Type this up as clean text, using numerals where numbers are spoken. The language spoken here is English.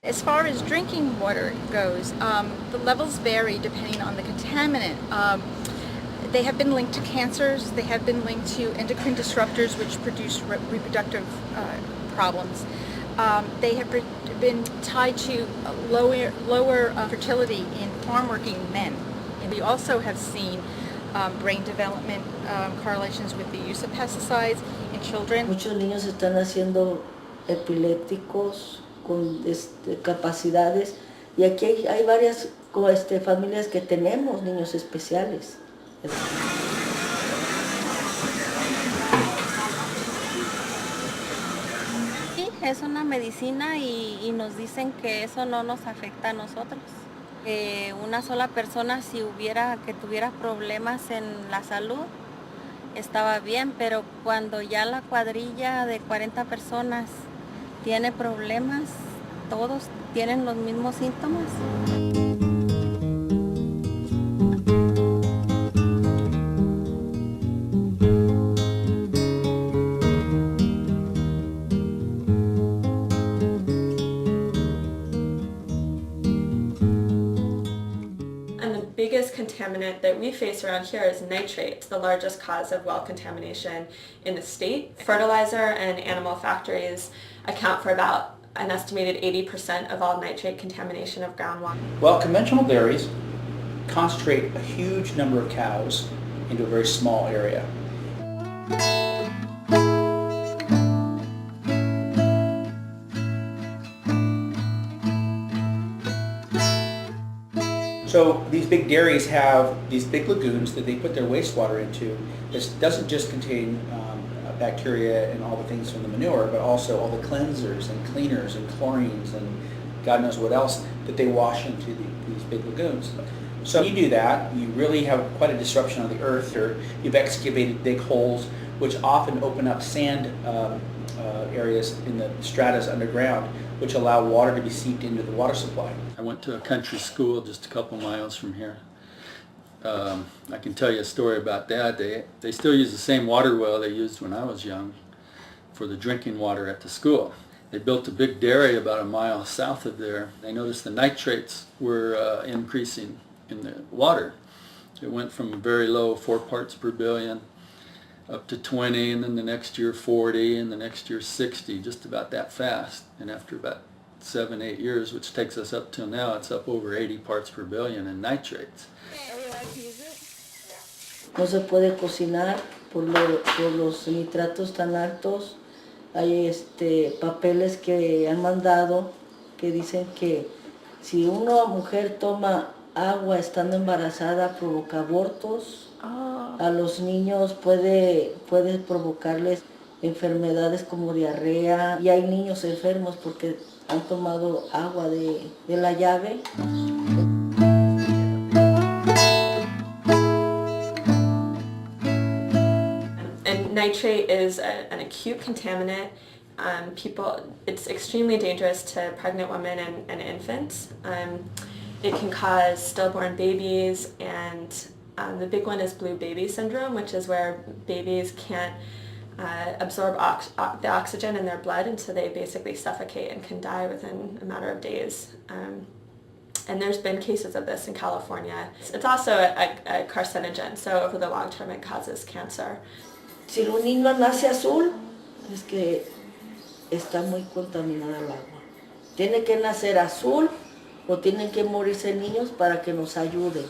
As far as drinking water goes, the levels vary depending on the contaminant. They have been linked to cancers, they have been linked to endocrine disruptors which produce reproductive problems. They have been tied to lower fertility in farm-working men. And we also have seen brain development correlations with the use of pesticides in children. Muchos niños están haciendo epilépticos con capacidades y aquí hay varias familias que tenemos niños especiales. Sí, es una medicina y nos dicen que eso no nos afecta a nosotros. Una sola persona que tuviera problemas en la salud estaba bien, pero cuando ya la cuadrilla de 40 personas tiene problemas, todos tienen los mismos síntomas. The biggest contaminant that we face around here is nitrates, the largest cause of well contamination in the state. Fertilizer and animal factories account for about an estimated 80% of all nitrate contamination of groundwater. Well, conventional dairies concentrate a huge number of cows into a very small area. So these big dairies have these big lagoons that they put their wastewater into. This doesn't just contain bacteria and all the things from the manure, but also all the cleansers and cleaners and chlorines and God knows what else that they wash into these big lagoons. So you do that, you really have quite a disruption on the earth, or you've excavated big holes which often open up sand areas in the stratas underground, which allow water to be seeped into the water supply. I went to a country school just a couple miles from here. I can tell you a story about that. They still use the same water well they used when I was young for the drinking water at the school. They built a big dairy about a mile south of there. They noticed the nitrates were increasing in the water. It went from very low, 4 parts per billion, up to 20, and then the next year 40, and the next year 60, just about that fast. And after about 7-8 years, which takes us up till now, it's up over 80 parts per billion in nitrates. No se puede cocinar por los nitratos tan altos. Hay papeles que han mandado que dicen que si una mujer toma agua estando embarazada provoca abortos. A los niños puede provocarles enfermedades como diarrea, y hay niños enfermos porque han tomado agua de la llave. And nitrate is an acute contaminant. It's extremely dangerous to pregnant women and infants. It can cause stillborn babies, and the big one is blue baby syndrome, which is where babies can't absorb the oxygen in their blood, and so they basically suffocate and can die within a matter of days. And there's been cases of this in California. It's also a carcinogen, so over the long term it causes cancer. Si un niño nace azul, es que está muy contaminada el agua. Tiene que nacer azul o tienen que morirse niños para que nos ayude.